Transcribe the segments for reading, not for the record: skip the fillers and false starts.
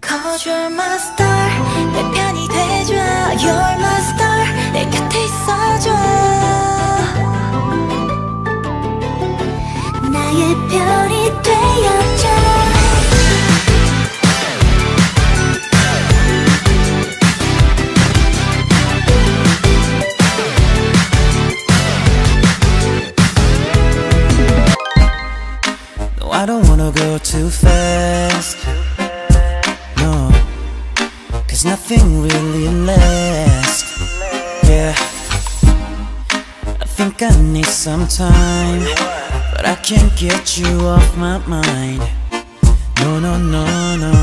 You're my star 내 편이 돼줘 You're my star 내 곁에 있어줘 나의 별이 되어줘 No, I don't wanna go too fast. Cause nothing really lasts. Yeah, I think I need some time, but I can't get you off my mind. No, no, no, no.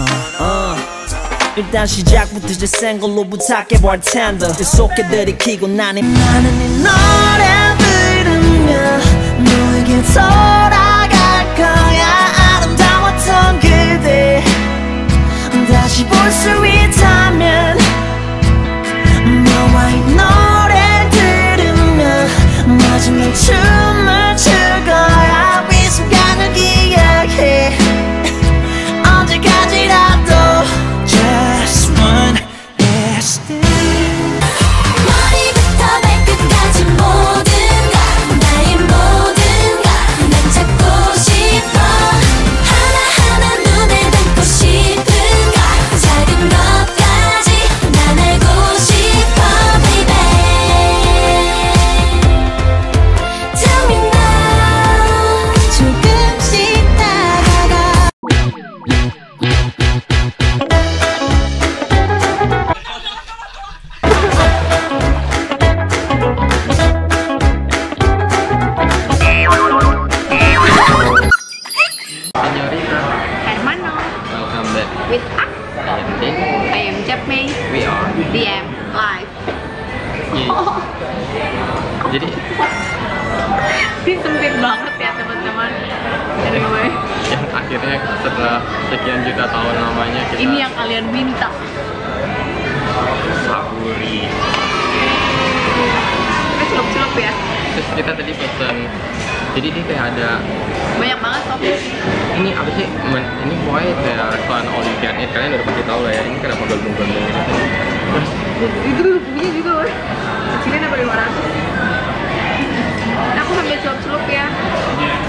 일단 시작부터 제 생걸로 부탁해볼 텐데 계속해 들이키고 나는 이 노래 들으며 너에게 돌아갈 거야. 아름다웠던 그대 다시 볼 수 있다면 너와 이 노래 들으며 마지막 춤을 출 거야. 이 순간을 기억해 언제까지라도 Just one last thing. 머리부터 발끝까지 모든 것 나의 모든 것 난 찾고 싶어 하나하나 눈에 담고 싶은 것 작은 것까지 난 알고 싶어 baby Tell me now 조금씩 다가가 Hermano, Welcome back. with us, I am Din. I am Japmei, We are. DM live. Jadi Ini sempit banget ya teman-teman. Anyway, yang akhirnya setelah sekian juta tahun lamanya kita ini yang kalian minta. saburi. Kita celup-celup ya. Terus kita tadi pesan. Jadi dia kayak ada Banyak banget topping. ini apa sih? Ini pokoknya kayak restoran all you can eat. Kalian udah pasti tahu lah ya. Ini kenapa gabung-gabung ini. Terus Itu tuh punya juga weh. Kecilin apa 500? Nah, aku sambil celup-celup ya.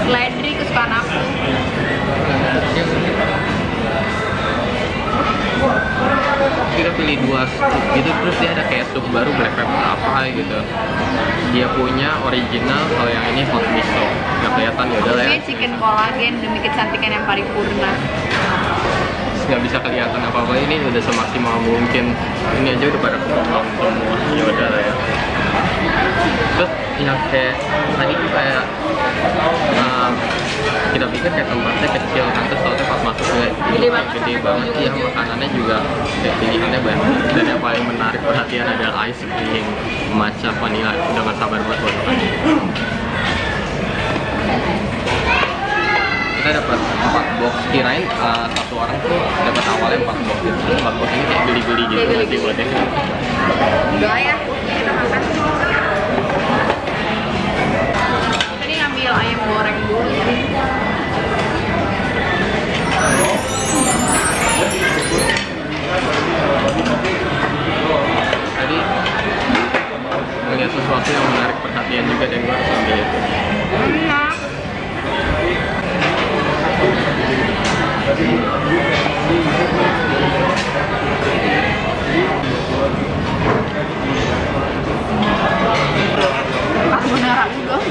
Seledri kesukaan aku. kita pilih dua sup gitu, terus dia ada kayak sup baru black pepper apa gitu. Dia punya original, kalau yang ini hot miso. Nggak kelihatan ya udah lah ya. Ini chicken kolagen demi kecantikan yang paripurna. Terus nggak bisa kelihatan apa-apa, ini udah semaksimal mungkin. Ini aja udah pada kepotong semua. Ya udah lah ya. Terus yang kayak tadi tuh kayak kita pikir kayak tempatnya kecil kan, terus soalnya pas masuk kayak gede banget. Iya, makanannya juga kayak pilihannya banyak. Dan yang paling menarik perhatian adalah ice cream matcha vanilla. Udah gak sabar buat makan. Kita dapat 4 box, kirain satu orang tuh dapat awalnya 4 box gitu. 4 box ini kayak geli-geli gitu nanti buatnya. Udah ya, kita makan. Tadi ngambil ayam goreng dulu. Tadi melihat sesuatu yang menarik perhatian juga dan gue harus ambil itu. Enak. Beneran udah.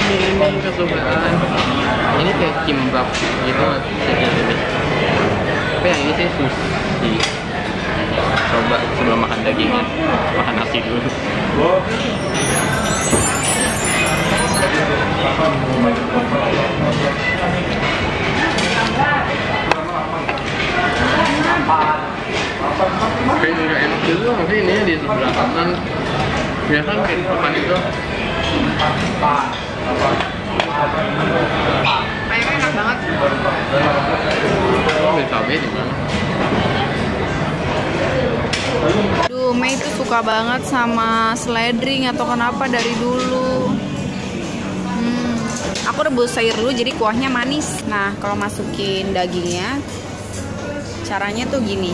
Ini kesukaan. Ini kayak kimbap gitu maksudnya ini. Tapi yang ini sih sushi. Coba sebelum makan dagingnya, makan nasi dulu. Kayak nggak enak juga, mungkin ini di sebelah kanan. Biasa kayak depan itu. Ayamnya enak banget. Oh, beli cabai di mana? Duh, Mei tuh suka banget sama seledri, atau kenapa dari dulu. Aku rebus sayur dulu jadi kuahnya manis. Nah, kalau masukin dagingnya Caranya tuh gini,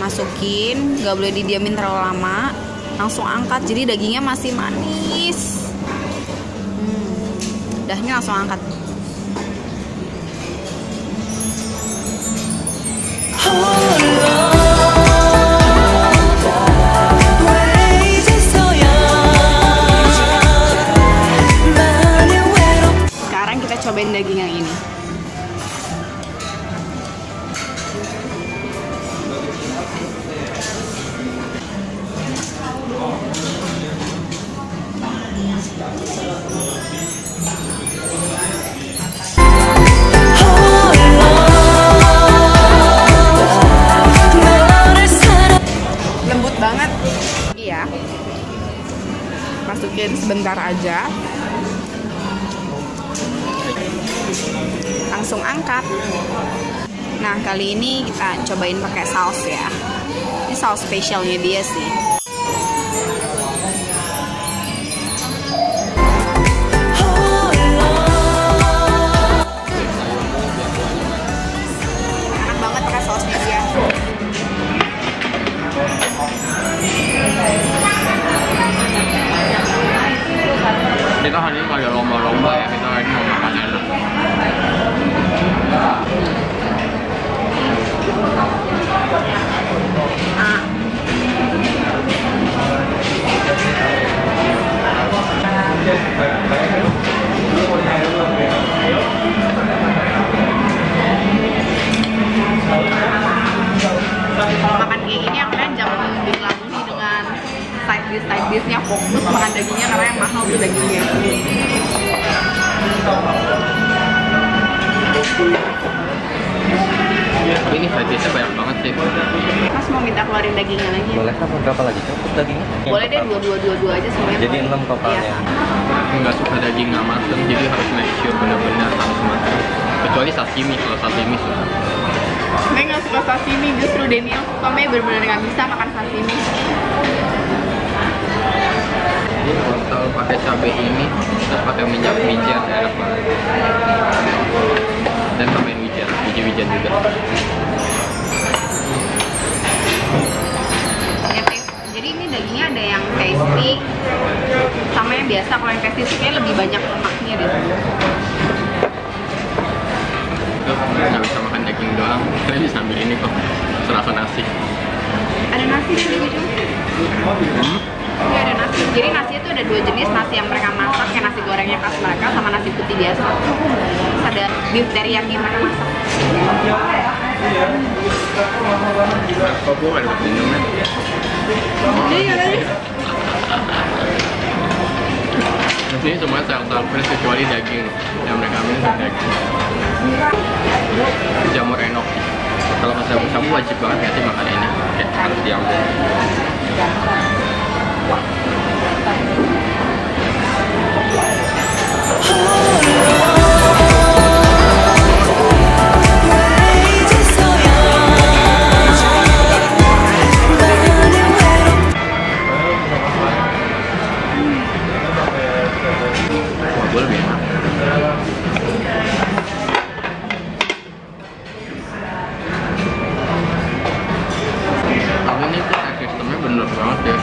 masukin, nggak boleh didiamin terlalu lama, langsung angkat, jadi dagingnya masih manis. Udah, ini langsung angkat. Sekarang kita cobain daging yang ini. Lembut banget. Iya. Masukin sebentar aja. Langsung angkat. Nah, kali ini kita cobain pakai saus ya. Ini saus spesialnya dia sih. Enak banget pakai sausnya dia. Kita hari ini ada lomba-lomba ya, kita hari ini mau makan enak. Kalau makan kayak gini ya kalian jangan dilabui dengan side dish-nya, fokus makan dagingnya karena yang mahal tuh dagingnya. Tapi ini side dish-nya banyak banget sih. Mas mau minta keluarin dagingnya lagi? Boleh kan berapa lagi cukup dagingnya? Boleh deh, dua aja semuanya. Jadi 6 totalnya. Iya. Aku nggak suka daging nggak mateng, jadi harus make sure benar-benar harus mateng. Kecuali sashimi, kalau sashimi suka. Saya nggak suka sashimi, justru Daniel suka. Mei benar-benar nggak bisa makan sashimi. Jadi kalau pakai cabai ini, terus pakai minyak wijen, enak banget. Dan tambahin wijen, biji-wijen juga. Jadi ini dagingnya ada yang tasty, sama yang biasa. Kalau yang tasty itu kayak lebih banyak lemaknya deh. Nggak bisa makan daging doang, kalian bisa ambil ini kok, serasa nasi. Ada nasi di sini juga. Iya, ada nasi. Jadi nasi itu ada dua jenis, nasi yang mereka masak, kayak nasi gorengnya khas mereka, sama nasi putih biasa. Terus ada beef teriyaki mereka masak. Kok gue gak dapat minumnya? Iya. Di sini semuanya sayur-sayur fresh kecuali daging yang mereka ambil daging. Jamur enoki. Kalau pas sabu-sabu wajib banget nggak sih makan ini? Kayak harus diambil. Wah, gue lebih enak. Tapi ini tuh sistemnya bener banget ya.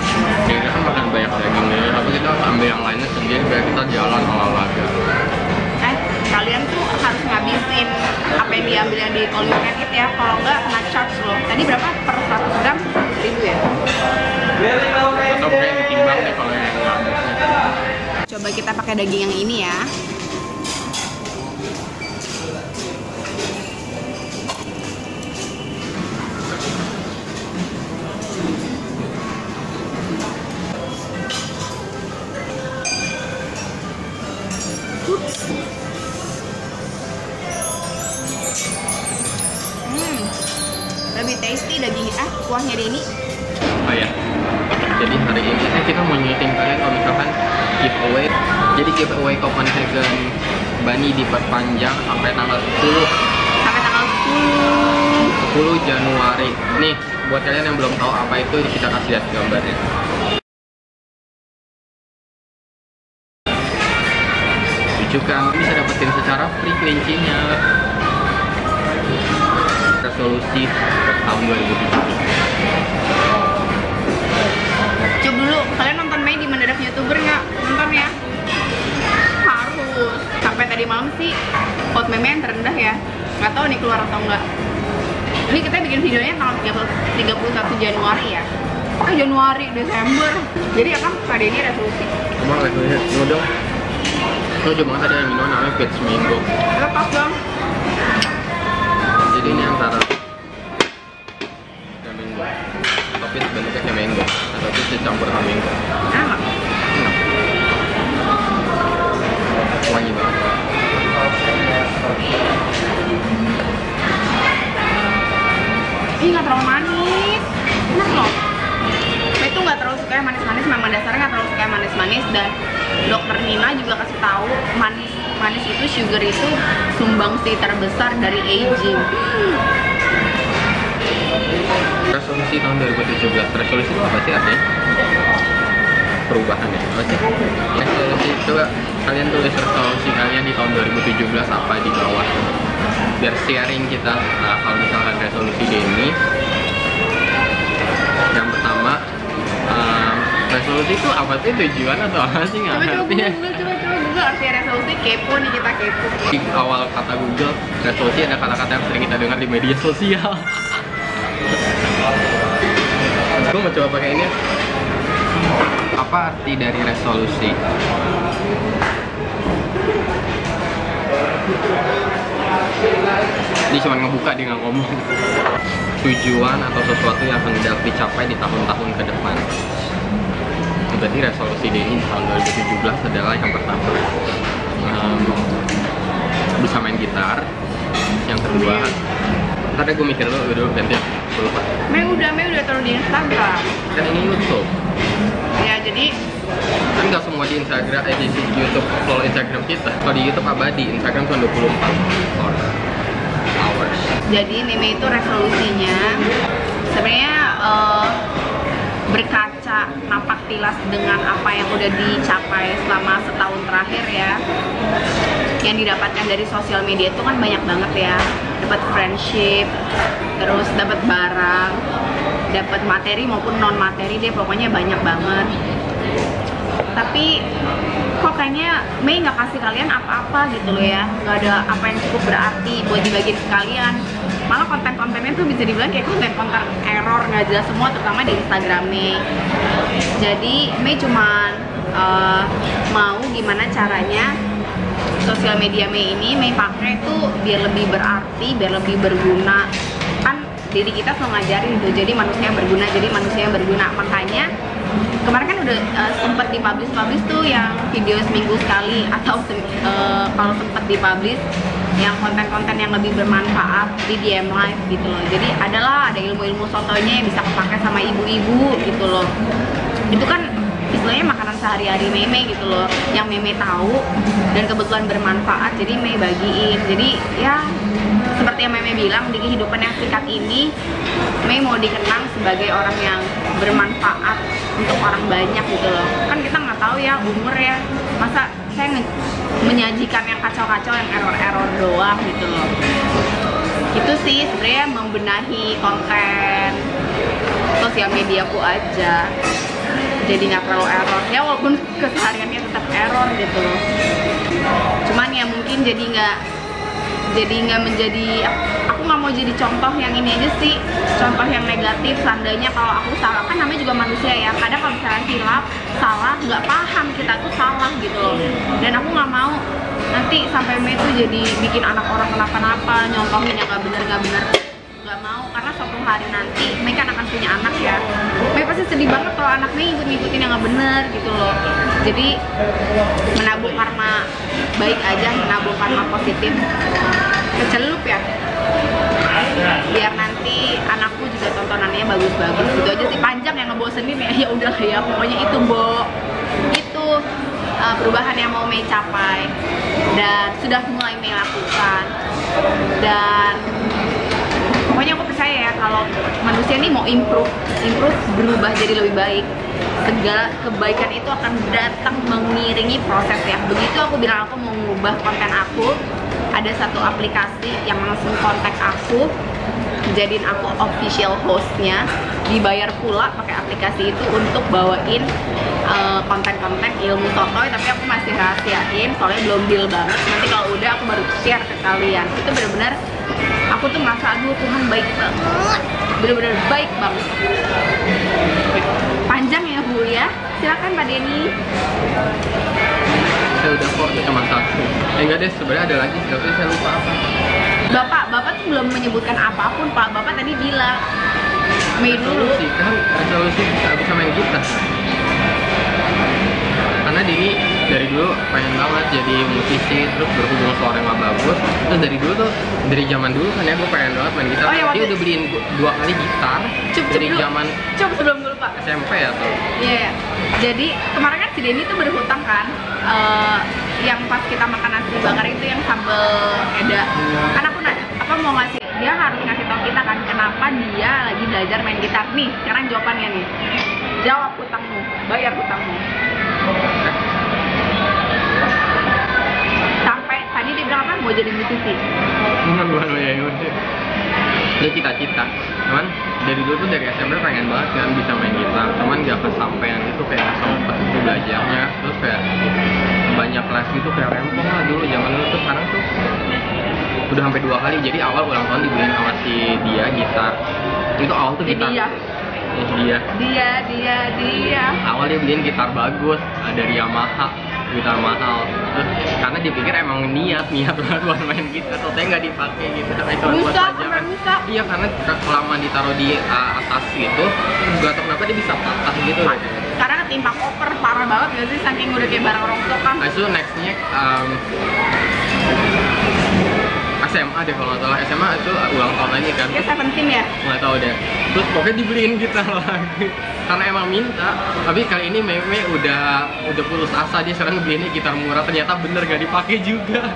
Kita kan makan banyak daging ya, tapi kita ambil yang lainnya sendiri biar kita jalan olahraga. Kalian tuh harus ngabisin apa yang diambil yang di all you can eat ya. Kalau nggak kena charge loh. Tadi berapa per 100 gram? 1.000 ya? Atau mungkin ditimbang deh kalau yang nggak habisnya. Coba kita pakai daging yang ini ya. Lebih tasty daging kuahnya Denny. Oh ya, jadi hari ini kita mau nyiting kalian kalau misalkan giveaway. Jadi giveaway Copenhagen Bunny diperpanjang sampai tanggal 10. Sampai tanggal 10 Januari. Nih, buat kalian yang belum tahu apa itu, kita kasih lihat gambarnya. Lucu kan, bisa dapetin secara free kelincinya. resolusi tahun 2017. Coba dulu, kalian nonton Mei di Mendadak YouTuber nggak? Nonton ya? Harus. Sampai tadi malam sih vote meme yang terendah ya. Nggak tahu nih keluar atau enggak. Ini kita bikin videonya tanggal 31 Januari ya. Januari, Desember. Jadi apa? Pada ini resolusi. Emang resolusi? Lo dong. Lo coba banget ada yang minum namanya Page Minggu. Lepas dong. Jadi ini antara Flamingo, tapi bentuknya kayak mango, atau itu dicampur sama mango. Enak. Wangi banget. Ih, nggak terlalu manis. Enak loh. Saya tuh nggak terlalu suka yang manis-manis. Memang dasarnya nggak terlalu suka yang manis-manis. Dan dokter Nina juga kasih tahu manis itu, sugar itu sumbangsi terbesar dari aging. Resolusi tahun 2017. Resolusi itu apa sih artinya? Perubahan ya? Apa sih? Resolusi, coba kalian tulis resolusi kalian di tahun 2017 apa di bawah. Biar sharing kita. Nah, kalau misalkan resolusi Denny, yang pertama, resolusi itu apa sih, tujuan atau apa sih? Nggak ngerti ya. Coba Google artinya resolusi. Kepo nih, kita kepo. Di awal kata Google, resolusi ada kata-kata yang sering kita dengar di media sosial. Gue mau coba pakai ini. Apa arti dari resolusi? Ini cuma ngebuka, dia nggak ngomong. Tujuan atau sesuatu yang hendak dicapai di tahun-tahun ke depan. Berarti resolusi ini tahun 2017 adalah yang pertama, bisa main gitar. Yang kedua, ntar gue mikir dulu ganti ya, gue lupa. Mei udah taruh di Instagram. Kan ini YouTube. Ya, jadi Kan nggak semua di Instagram, di YouTube follow Instagram kita. Kalau di YouTube abadi, Instagram cuma 24 hours. Jadi Meme itu resolusinya sebenarnya berkaca napak tilas dengan apa yang udah dicapai selama setahun terakhir ya. Yang didapatkan dari sosial media itu kan banyak banget ya. Dapat friendship, terus dapat barang, dapat materi maupun non materi, deh pokoknya banyak banget. Tapi kok kayaknya Mei nggak kasih kalian apa-apa gitu loh ya, nggak ada apa yang cukup berarti buat dibagiin ke kalian. Malah konten-kontennya tuh bisa dibilang kayak konten-konten error, nggak jelas semua, terutama di Instagram Mei. Jadi Mei cuman mau gimana caranya sosial media Mei ini Mei pakai tuh biar lebih berarti, biar lebih berguna. Kan diri kita selalu ngajarin tuh, jadi manusia berguna, jadi manusia yang berguna. Makanya kemarin kan udah sempet dipublish tuh yang video seminggu sekali, atau kalau sempet dipublish yang konten-konten yang lebih bermanfaat di DM Live gitu loh. Jadi ada ilmu-ilmu sotonya yang bisa kepake sama ibu-ibu gitu loh. Itu kan istilahnya makanan sehari-hari Mei gitu loh, yang Mei tahu dan kebetulan bermanfaat, jadi Mei bagiin. Jadi ya seperti yang Mei bilang, di kehidupan yang singkat ini Mei mau dikenang sebagai orang yang bermanfaat untuk orang banyak gitu loh. Kan kita nggak tahu ya umur ya, masa saya menyajikan yang kacau-kacau, yang error-error doang gitu loh. Itu sih sebenarnya membenahi konten sosial mediaku aja, jadi nggak terlalu error ya, walaupun kesehariannya tetap error gitu loh. Cuman ya mungkin jadi nggak menjadi, aku nggak mau jadi contoh yang ini aja sih, contoh yang negatif. Seandainya kalau aku salah, kan namanya juga manusia ya, kadang kalau misalnya hilaf, salah, nggak paham kita tuh salah gitu loh. Dan aku nggak mau nanti sampai Mei tuh jadi bikin anak orang kenapa-napa, nyontohin yang nggak bener, nggak mau. Karena suatu hari nanti Mei kan akan punya anak ya, Mei pasti sedih banget kalau anak Mei ngikutin yang nggak bener gitu loh. Jadi menabung karma baik aja, menabung karma positif, kecelup ya, biar nanti anakku juga tontonannya bagus-bagus gitu aja sih. Panjang yang ngebosenin ya, ya udah ya pokoknya itu itu perubahan yang mau Mei capai dan sudah mulai Mei lakukan. Dan pokoknya aku percaya ya kalau manusia ini mau improve, berubah jadi lebih baik, segala kebaikan itu akan datang mengiringi proses ya. Begitu aku bilang aku mau mengubah konten aku, ada satu aplikasi yang langsung kontak aku jadiin aku official hostnya, dibayar pula pakai aplikasi itu untuk bawain konten-konten ilmu sotoy, tapi aku masih rahasiain soalnya belum deal banget. Nanti kalau udah aku baru share ke kalian. Itu bener-bener aku tuh merasa aduh Tuhan baik banget, bener-bener baik banget. Panjang ya Bu ya, silakan Pak Denny. Saya udah kok, itu cuma satu. Enggak deh, sebenarnya ada lagi, tapi saya lupa apa. Bapak tuh belum menyebutkan apapun Pak. Bapak tadi bilang Mei dulu. Solusi kan, solusi nggak bisa main gitar. Karena Dini dari dulu pengen banget jadi musisi, terus berhubung suara nggak bagus. Terus dari dulu tuh, dari zaman dulu kan ya gue pengen banget main gitar. Oh, iya, Dia udah beliin 2 kali gitar dari zaman sebelum dulu Pak. SMP atau Iya. Jadi kemarin kan si Denny tuh berhutang kan, yang pas kita makan nasi bakar itu yang sambal eda. Kan aku nanya, apa mau ngasih? Dia harus ngasih tau kita kan kenapa dia lagi belajar main gitar. Nih, sekarang jawabannya nih. Jawab hutangmu, bayar hutangmu. Sampai tadi dia bilang apa? Mau jadi musisi. bukan ya udah. Itu cita-cita. Cuman dari dulu tuh dari SMP pengen banget kan bisa main gitar. Cuman gak kesampean itu kayak sempet itu belajarnya. Terus kayak banyak les gitu kayak rempong lah dulu zaman dulu tuh. Sekarang tuh udah sampai 2 kali. Jadi awal ulang tahun dibeliin sama si dia gitar. Itu awal tuh gitar. Dia. Awal dia beliin gitar bagus dari Yamaha, gitar mahal. Terus karena dia pikir emang niat banget buat main gitar, ternyata nggak dipakai gitu. Rusak. Iya, karena kelamaan ditaruh di atas gitu, nggak tahu kenapa dia bisa patah gitu. Karena ketimpa koper parah banget gak sih, saking udah kayak barang rongsokan. Nah itu nextnya SMA deh kalau nggak salah. SMA itu ulang tahun lagi kan. Ya 17 ya? Nggak tahu deh. Terus pokoknya dibeliin gitar lagi karena emang minta. Tapi kali ini Mei udah putus asa, dia sekarang beliinnya gitar murah, ternyata bener gak dipakai juga.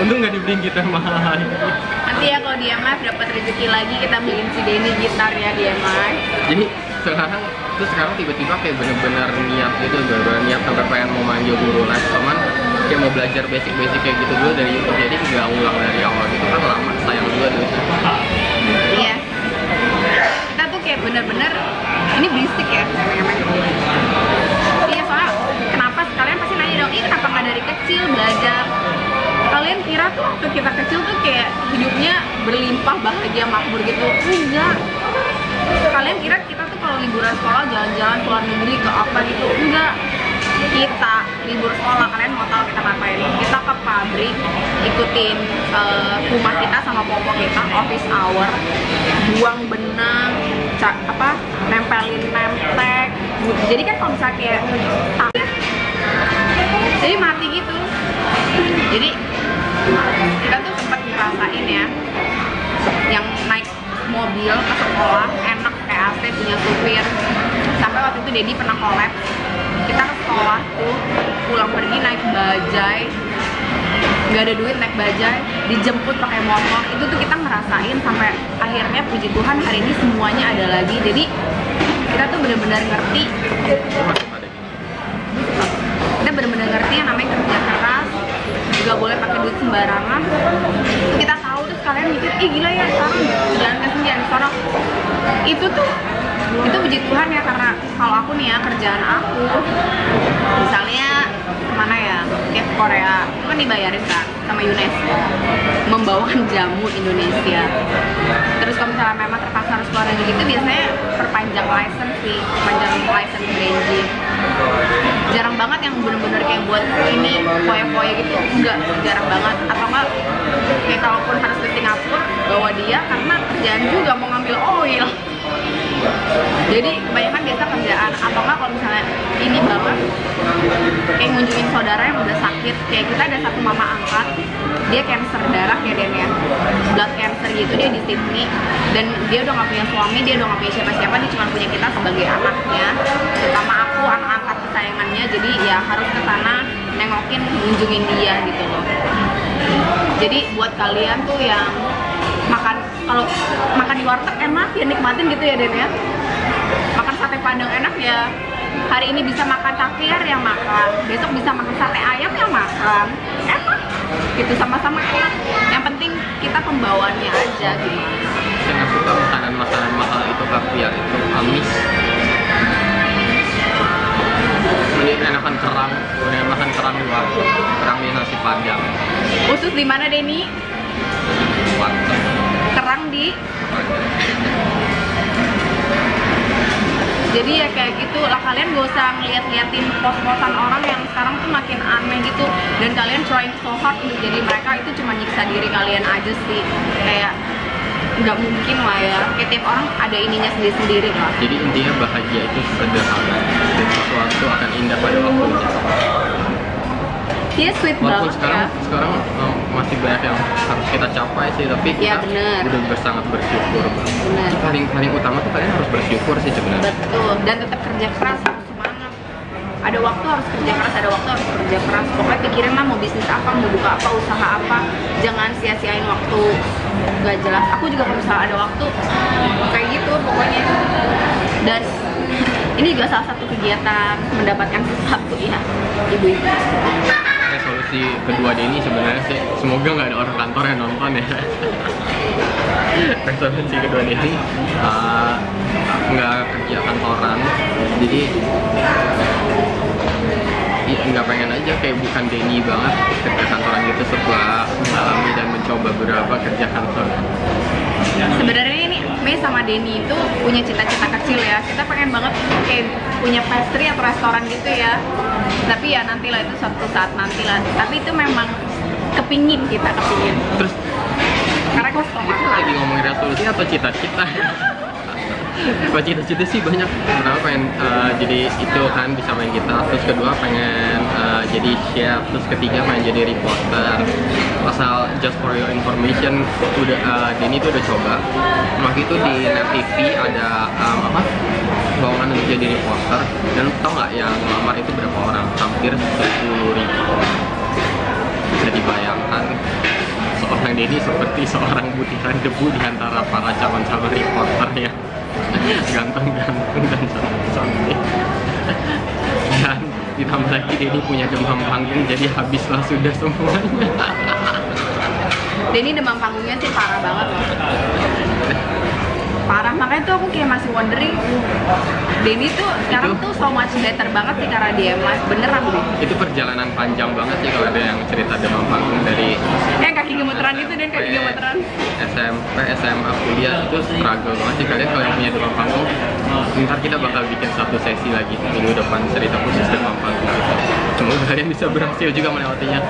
Untung nggak dibeliin gitar mahal lagi. Nanti ya kalau di MF dapat rezeki lagi kita beliin si Denny gitar ya di MF. Jadi sekarang tiba-tiba kayak bener-bener niat gitu, bener-bener niat sampai pengen mau manggil guru les, cuman kayak mau belajar basic kayak gitu dulu dari YouTube, jadi nggak ulang dari awal gitu kan lama, sayang juga dulu. Iya, kita tuh kayak bener-bener ini berisik ya, emang. Iya, soalnya kenapa kalian pasti nanya dong, kenapa nggak dari kecil belajar? Kalian kira tuh waktu kita kecil tuh kayak hidupnya berlimpah bahagia makmur gitu? Enggak. Kalian kira kita tuh kalau liburan sekolah jalan-jalan ke luar negeri ke apa gitu? Enggak. Kita libur sekolah, kalian mau tahu kita ngapain? Kita ke pabrik, ikutin rumah kita sama popo kita, office hour, buang benang, nempelin nemtek. Jadi kan kalau misalnya kayak jadi mati gitu. Jadi kita tuh sempat ngerasain ya, yang naik mobil ke sekolah enak kayak AC, punya supir. Sampai waktu itu Dedi pernah collab, kita ke sekolah tuh pulang pergi naik bajai, nggak ada duit naik bajai, dijemput pakai motor. Itu tuh kita ngerasain sampai akhirnya puji Tuhan hari ini semuanya ada lagi. Jadi kita tuh benar-benar ngerti, yang namanya kerja keras, nggak boleh pakai duit sembarangan. Kita tahu, terus kalian mikir, ih gila ya sekarang jangan sekarang. Itu puji Tuhan ya, karena kalau aku nih ya, kerjaan aku misalnya kemana ya, kayak Korea itu kan dibayarin kan sama UNESCO membawakan jamu Indonesia. Terus kalau misalnya memang terpaksa harus keluar negeri gitu, biasanya perpanjang license branding. Jarang banget yang bener-bener kayak buat ini foya-foya gitu, enggak, jarang banget. Atau enggak kayak kalaupun harus ke Singapura bawa dia karena kerjaan juga mau ngambil oil. Jadi kebanyakan biasa kerjaan. Atau enggak kalau misalnya ini banget kayak ngunjungin saudara yang udah sakit. Kayak kita ada satu mama angkat, dia cancer darah ya Den ya, blood cancer gitu, dia di Sydney. Dan dia udah gak punya suami, dia udah gak punya siapa-siapa, dia cuma punya kita sebagai anaknya, terutama aku, anak angkat kesayangannya. Jadi ya harus ke sana nengokin, ngunjungin dia gitu loh. Jadi buat kalian tuh yang kalau makan di warteg enak ya nikmatin gitu ya Den ya. Makan sate padang enak ya, hari ini bisa makan caviar ya makan, besok bisa makan sate ayam ya makan, enak gitu, sama-sama enak. Yang penting kita pembawaannya aja gitu. saya nggak suka makanan mahal itu kaviar itu amis. Mending enakan kerang, udah makan kerang di warteg, kerang di nasi padang. Usus di mana Denny? Warteg. Kerang di. Jadi ya kayak gitu lah, kalian gak usah ngeliat-liatin pos-posan orang yang sekarang tuh makin aneh gitu. Dan kalian trying so hard untuk jadi mereka, itu cuma nyiksa diri kalian aja sih. Kayak nggak mungkin lah ya, kayak tiap orang ada ininya sendiri-sendiri lah. Jadi intinya bahagia itu sederhana dan sesuatu akan indah pada waktunya. Dia sweet Walaupun banget sekarang masih banyak yang harus kita capai sih, tapi ya, kita bener. udah sangat bersyukur. Bener. Jadi paling utama tuh kalian harus bersyukur sih sebenarnya. Betul, dan tetap kerja keras, harus semangat. Ada waktu harus kerja keras, ada waktu harus kerja keras. Pokoknya pikirin lah mau bisnis apa, mau buka apa, usaha apa. Jangan sia-siain waktu gak jelas. Aku juga kalau misalnya ada waktu kayak gitu pokoknya. Dan ini juga salah satu kegiatan mendapatkan sesuatu ya, ibu-ibu. Resolusi kedua Denny sebenarnya sih, semoga nggak ada orang kantor yang nonton ya. Resolusi kedua Denny nggak kerja kantoran, jadi nggak pengen aja kayak bukan Denny banget kerja kantoran gitu setelah mengalami dan mencoba beberapa kerja kantoran. Sebenarnya ini Mei sama Denny itu punya cita-cita kecil ya. Kita pengen banget kayak punya pastry atau restoran gitu ya. Tapi ya nantilah, itu suatu saat nantilah. Tapi itu memang kepingin. Terus Karena kos kita lagi ngomongin resolusi atau cita-cita? Kalau cita-cita sih banyak. Pertama pengen jadi itu kan bisa main gitar. Terus kedua pengen jadi chef. Terus ketiga pengen jadi reporter. Asal just for your information, udah Denny tuh udah coba. Waktu itu di Net TV ada lowongan untuk jadi reporter. Dan tau nggak yang ngelamar itu berapa orang? Hampir 10.000. Bisa dibayangkan seorang Denny seperti seorang butiran debu di antara para calon-calon reporter ya. Ganteng-ganteng dan cantik. Dan ditambah lagi Denny punya demam panggung, jadi habislah sudah semuanya. Denny demam panggungnya sih parah banget. Parah, makanya tuh aku kayak masih wondering Denny tuh sekarang tuh so much better banget sih karena dia beneran deh. Itu perjalanan panjang banget sih kalau ada yang cerita demam panggung dari kaki gemeteran itu dan kaki gemeteran. SMP, SMA, kuliah itu struggle banget sih kalian kalau yang punya demam panggung. Ntar kita bakal bikin satu sesi lagi minggu depan cerita khusus demam panggung gitu. Semoga kalian bisa berhasil juga melewatinya.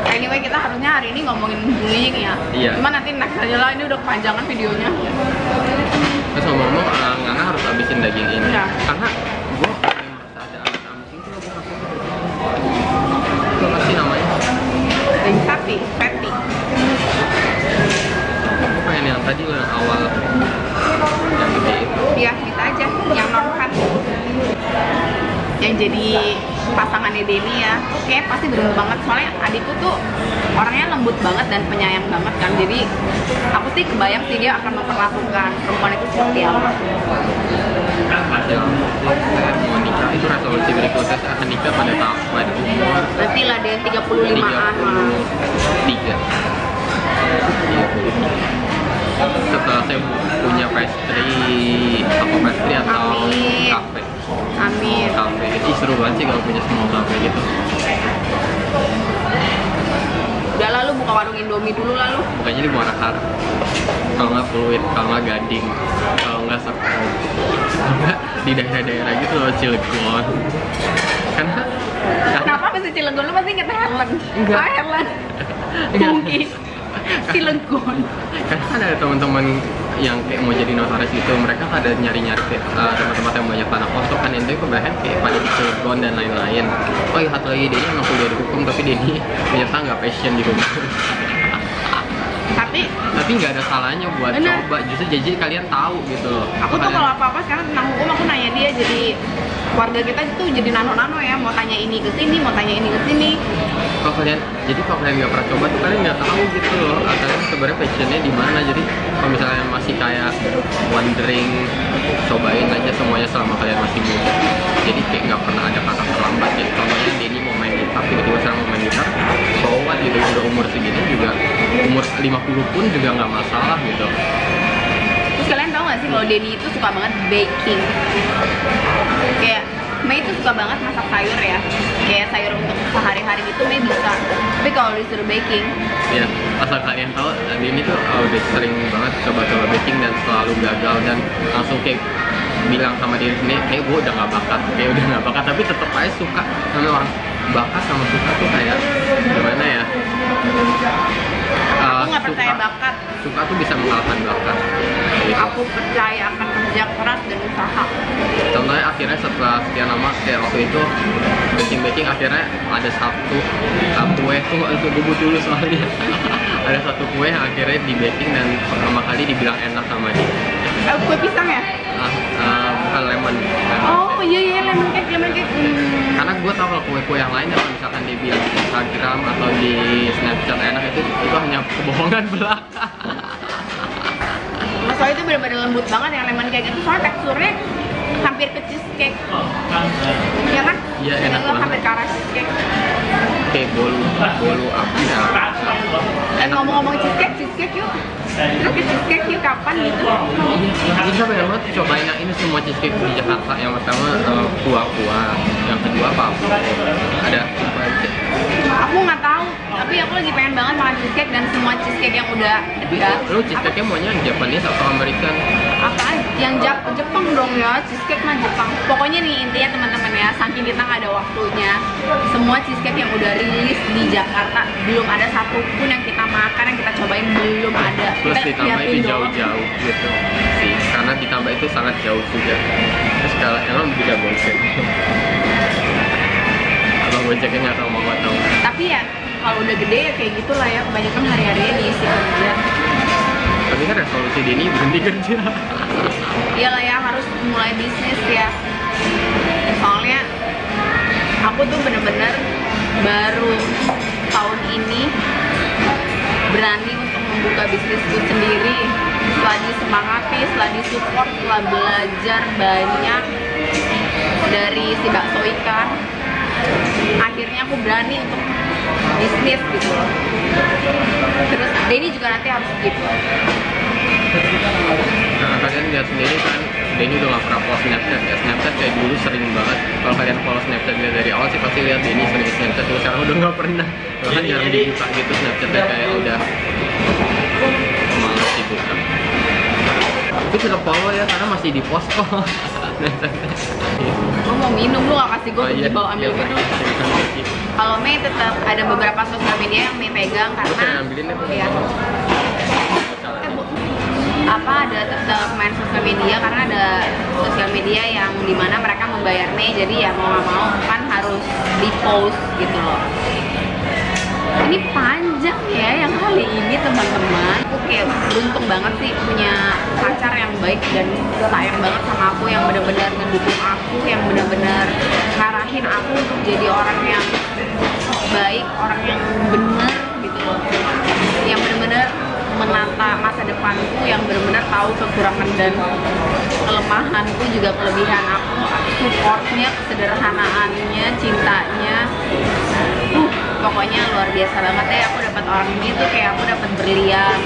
Anyway, kita harusnya hari ini ngomongin bullying ya. Iya. Cuma nanti next aja lah, ini udah kepanjangan videonya. Terus ngomong-ngomong, Ngana harus habisin daging ini. Iya. Karena gue merasa ada amis-amis itu loh, gue kasih namanya. Daging sapi, patty. Gue pengen yang tadi loh, yang awal yang gede itu. Iya, kita aja, yang non-fat. Yang jadi pasangannya Denny ya, oke pasti bener banget. Soalnya adikku tuh orangnya lembut banget dan penyayang banget kan. Jadi aku sih kebayang sih dia akan memperlakukan perempuan itu seperti apa. Hasil saya mau nikah itu resolusi berikutnya, saya akan nikah pada umur Nanti lah dia 35-an. 33. Setelah saya punya pastry, apa pastry atau Amin. kafe. Amin. Kafe, itu seru banget sih kalau punya small kafe gitu. Udah lalu buka warung Indomie dulu lalu. Bukannya di Muarakar, kalau nggak Fluid, kalau nggak Gading, kalau nggak Serpong, kalau nggak di daerah-daerah gitu loh, Cilegon. Karena Kenapa mesti Cilegon? Lu pasti inget Herlan. Enggak. Herlan. Enggak. Pungki. Cilegon. karena kan ada teman-teman yang kayak mau jadi notaris gitu, mereka ada nyari-nyari tempat-tempat yang banyak tanah kosong kan, itu kebanyakan kayak pada di Cilegon dan lain-lain. Oh iya, satu lagi, Denny emang kuliah di hukum, tapi Denny ternyata nggak passion di hukum. tapi nggak ada salahnya buat Bener. coba, justru jadi kalian tahu gitu loh. Aku tuh kalau apa-apa sekarang tentang hukum aku nanya dia. Jadi keluarga kita tuh jadi nano-nano ya, mau tanya ini ke sini, mau tanya ini ke sini. Kalau kalian nggak pernah coba tuh kalian nggak tahu gitu loh, kalian sebenarnya passionnya di mana. Jadi kalau misalnya masih kayak wondering, cobain aja semuanya selama kalian masih muda. Jadi kayak nggak pernah ada kata terlambat gitu. Contohnya Denny mau main gitar, tiba-tiba sekarang mau main gitar, so what gitu, udah umur segini juga, umur 50 pun juga nggak masalah gitu. kalau Denny itu suka banget baking. Kayak Mei itu suka banget masak sayur ya, kayak sayur untuk sehari-hari itu Mei bisa. Tapi kalau disuruh baking, ya asal kalian tahu, Denny tuh udah sering banget coba-coba baking dan selalu gagal, dan langsung kayak bilang sama diri sendiri, kayak gue udah nggak bakat, tapi tetap aja suka. Karena orang bakat sama suka tuh kayak gimana ya? aku nggak percaya bakat. Suka tuh bisa mengalahkan bakat. Gitu. Aku percaya akan kerja keras dan usaha. Contohnya akhirnya setelah sekian lama kayak waktu itu baking akhirnya ada satu kue tuh gue dulu soalnya ada satu kue yang akhirnya di baking dan pertama kali dibilang enak sama dia. Kue pisang ya? Bukan lemon. Oh iya lemon cake. Karena gue tau kalau kue-kue yang lain kalau misalkan dibilang di Instagram atau di Snapchat enak itu hanya kebohongan belaka. Soalnya itu benar-benar lembut banget yang lemon cake itu, soalnya teksturnya hampir ke cheesecake. Iya kan? Iya, enak banget. Hampir ke arah cheesecake. Kayak bolu apa ya? Ngomong-ngomong cheesecake yuk. Terus ke cheesecake yuk kapan gitu? Bisa pengen banget cobain yang ini semua cheesecake di Jakarta. Yang pertama kuah-kuah, yang kedua apa? Ada apa aja? Aku nggak tahu, tapi aku lagi pengen banget makan cheesecake dan semua cheesecake yang udah ada. Lu cheesecake-nya maunya yang Japanese atau American? Apaan? Yang Jepang dong ya, cheesecake mah Jepang. Pokoknya nih intinya teman-teman ya, saking kita nggak ada waktunya, semua cheesecake yang udah rilis di Jakarta belum ada satupun yang kita makan, yang kita cobain belum ada. Plus Kita ditambah liatin itu doang. jauh-jauh gitu sih, karena ditambah itu sangat jauh juga. Terus kalau emang beda gojek. Abang gojeknya nggak tahu mau tahu. Tapi ya kalau udah gede ya kayak gitulah ya, kebanyakan hari-harinya diisi kerja. Tapi kan resolusi Denny berhenti kerja. Iyalah ya, harus mulai bisnis ya. Soalnya aku tuh bener-bener baru tahun ini berani untuk membuka bisnisku sendiri. Setelah disemangati, setelah disupport, setelah belajar banyak dari si bakso ikan, akhirnya aku berani untuk bisnis gitu loh. Terus Denny juga nanti harus gitu. Nah, kalian lihat sendiri kan, Denny udah gak pernah follow Snapchat ya. Snapchat kayak dulu sering banget. Kalau kalian follow Snapchat dia dari awal sih pasti lihat Denny sering Snapchat, terus sekarang udah gak pernah. Bahkan jarang dibuka gitu Snapchatnya, kayak udah malas dibuka. Tapi tetap follow ya, karena masih di post kok. Gue mau minum, lu gak kasih gue pergi bawa ambil iya, minum. Kalau Mei tetap ada beberapa sosial media yang Mei pegang karena ambilin deh. ya, ada tetap main sosial media karena ada sosial media yang dimana mereka membayar Mei, jadi ya mau nggak mau kan harus di post gitu loh. Ini panjang ya yang kali ini teman-teman. Aku kayak beruntung banget sih punya pacar yang baik dan sayang banget sama aku, yang benar-benar mendukung aku, yang benar-benar ngarahin aku untuk jadi orang yang baik, orang yang benar gitu loh, yang benar-benar menata masa depanku, yang benar-benar tahu kekurangan dan kelemahanku juga kelebihan aku, supportnya, kesederhanaannya, cintanya, pokoknya luar biasa banget deh. Aku dapat orang ini tuh kayak aku dapat berlian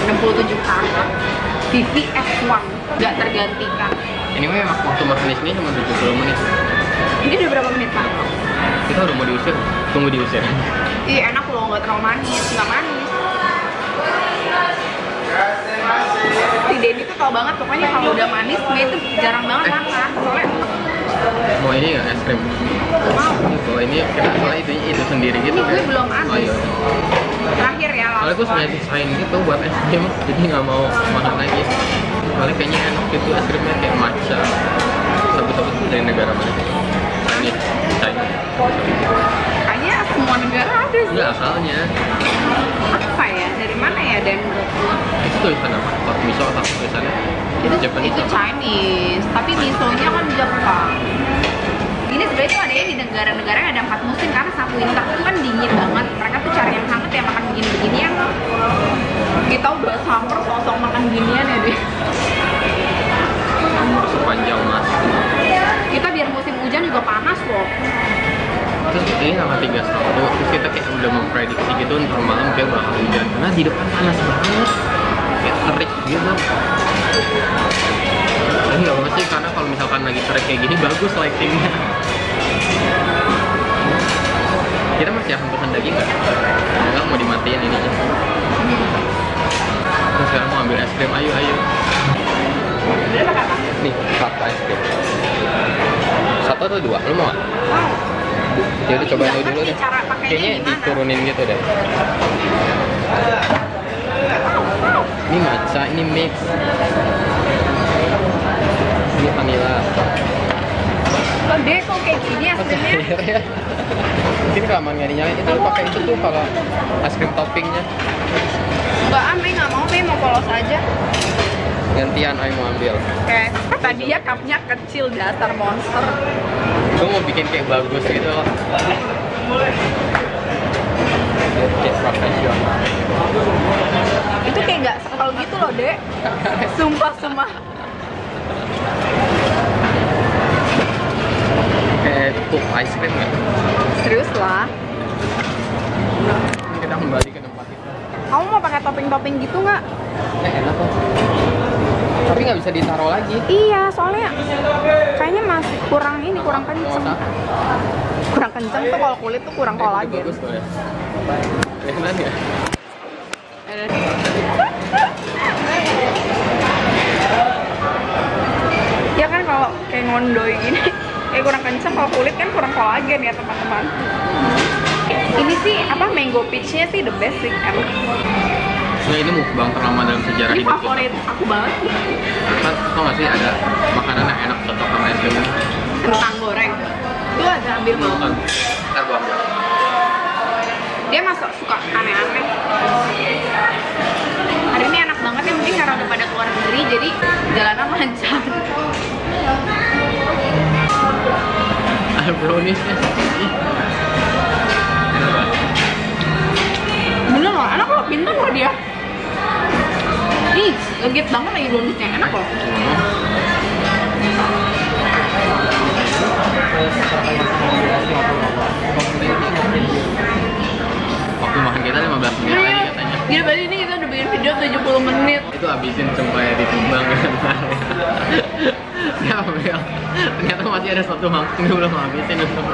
67 karat VVS1, gak tergantikan. Ini memang waktu makan ini cuma 70 menit. Ini udah berapa menit Pak? Kita udah mau diusir, tunggu diusir. Ih enak loh, gak terlalu manis, gak manis. Si Denny tuh tau banget, pokoknya kalau udah manis dia tuh jarang banget makan. Soalnya mau ini nggak es krim? mau. Kalau ini kita soalnya itu sendiri gitu. Ini gue kan? belum Oh, habis. iya. Terakhir ya Soalnya gue sebenarnya desain gitu buat es krim, jadi nggak mau makan lagi. Soalnya kayaknya enak gitu es krimnya kayak matcha. Sabu-sabu itu dari negara mana? Ini China. Kayaknya semua negara ada sih. Enggak asalnya. Apa ya? Dari mana ya Dan menurut lo? Itu tulisan apa? Hot miso atau tulisannya? Japanese Itu apa? Chinese, tapi misonya kan Jepang. Ini sebenarnya tuh adanya di negara-negara yang ada 4 musim, karena saat winter itu kan dingin banget. Mereka tuh cari yang hangat ya, makan begini-beginian. Kita udah summer sosok makan ginian ya deh. Sepanjang mas. Kita biar musim hujan juga panas loh. Terus ini sama 31, terus kita kayak udah memprediksi gitu ntar malam kayak bakal hujan, karena di depan panas banget, kayak terik gitu. kayak gini bagus lightingnya. Kita masih akan pesan daging nggak? Enggak, mau dimatiin ini. Terus sekarang mau ambil es krim, ayo. Nih, satu es krim. Satu atau dua? Lu mau nggak? Wow. Jadi cobain dulu deh. Cara pakainya Kayaknya gimana? diturunin gitu deh. Ini matcha, ini mix. Ini vanilla. Loh deh, kok kayak gini aslinya? Ya. Mungkin kelamaan nggak dinyalain. Itu lu pakai itu tuh kalau es krim toppingnya. Mbak Ame nggak mau, Ame mau polos aja. Gantian, Ay mau ambil. Oke, tadi ya cupnya kecil dasar monster. Gue mau bikin kayak bagus gitu loh. Kayak profesional. Itu kayak nggak sekal gitu loh, Dek. Sumpah. Kayak cup ice cream nggak? Serius lah. Ini kita kembali ke tempat itu. Kamu mau pakai topping-topping gitu nggak? Enak kok. Tapi nggak bisa ditaruh lagi. Iya, soalnya kayaknya masih kurang kenceng. Kurang kenceng tuh kalau kulit tuh kurang kolagen. Bagus tuh ya. Enak ya. Ya kan kalau kayak ngondoy gini, kayak kurang kenceng, kalau kulit kan kurang kolagen ya teman-teman. Ini sih apa mango peach-nya sih the best sih emang. Nah, ini mukbang terlama dalam sejarah Ini hidup kita. favorit aku banget sih. Kan tau gak sih ada makanan yang enak cocok sama es krim? Kentang goreng. Itu aja ambil mau. Bukan. Ntar gua ambil. Dia masuk suka aneh-aneh. Hari ini enak banget ya, mungkin karena udah pada keluar negeri jadi jalanan lancar. Ada browniesnya sih. Enak banget. Bener loh, enak loh, pintar loh dia. Ih, legit banget lagi browniesnya, enak loh. Waktu makan kita 15 menit lagi katanya. Gila, berarti ini kita udah bikin video 70 menit. Itu habisin supaya ditimbang kan. Ya Bel, ternyata masih ada satu mangkuk yang belum habisin untuk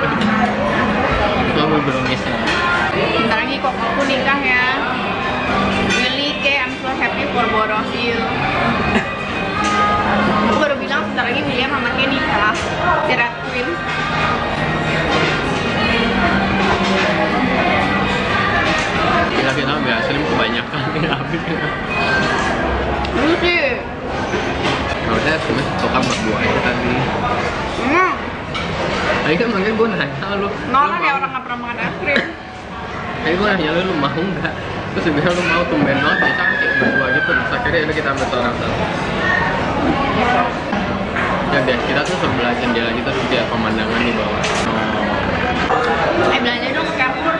kamu browniesnya. Bentar lagi kok aku nikah ya. Really, I'm so happy for both of you. Aku baru bilang bentar lagi William sama Kay nikah. Si Red Queen. Kita nggak sering kebanyakan nggak habis. Lu sih. Kalau saya cuma suka buat buah aja tadi. Tadi kan makanya gue nanya lu. Nolak ya orang nggak pernah makan es krim. Tadi gue nanya lu mau nggak? Terus dia bilang lu mau, tumben banget, biasa kan kayak berdua gitu. Terus akhirnya udah kita ambil satu. Ya deh, kita tuh sebelah jendela gitu terus lihat pemandangan di bawah. Belanja dong ke Carrefour.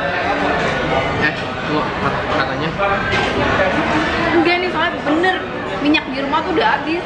Tunggu, katanya Enggak nih, soalnya bener minyak di rumah tuh udah habis.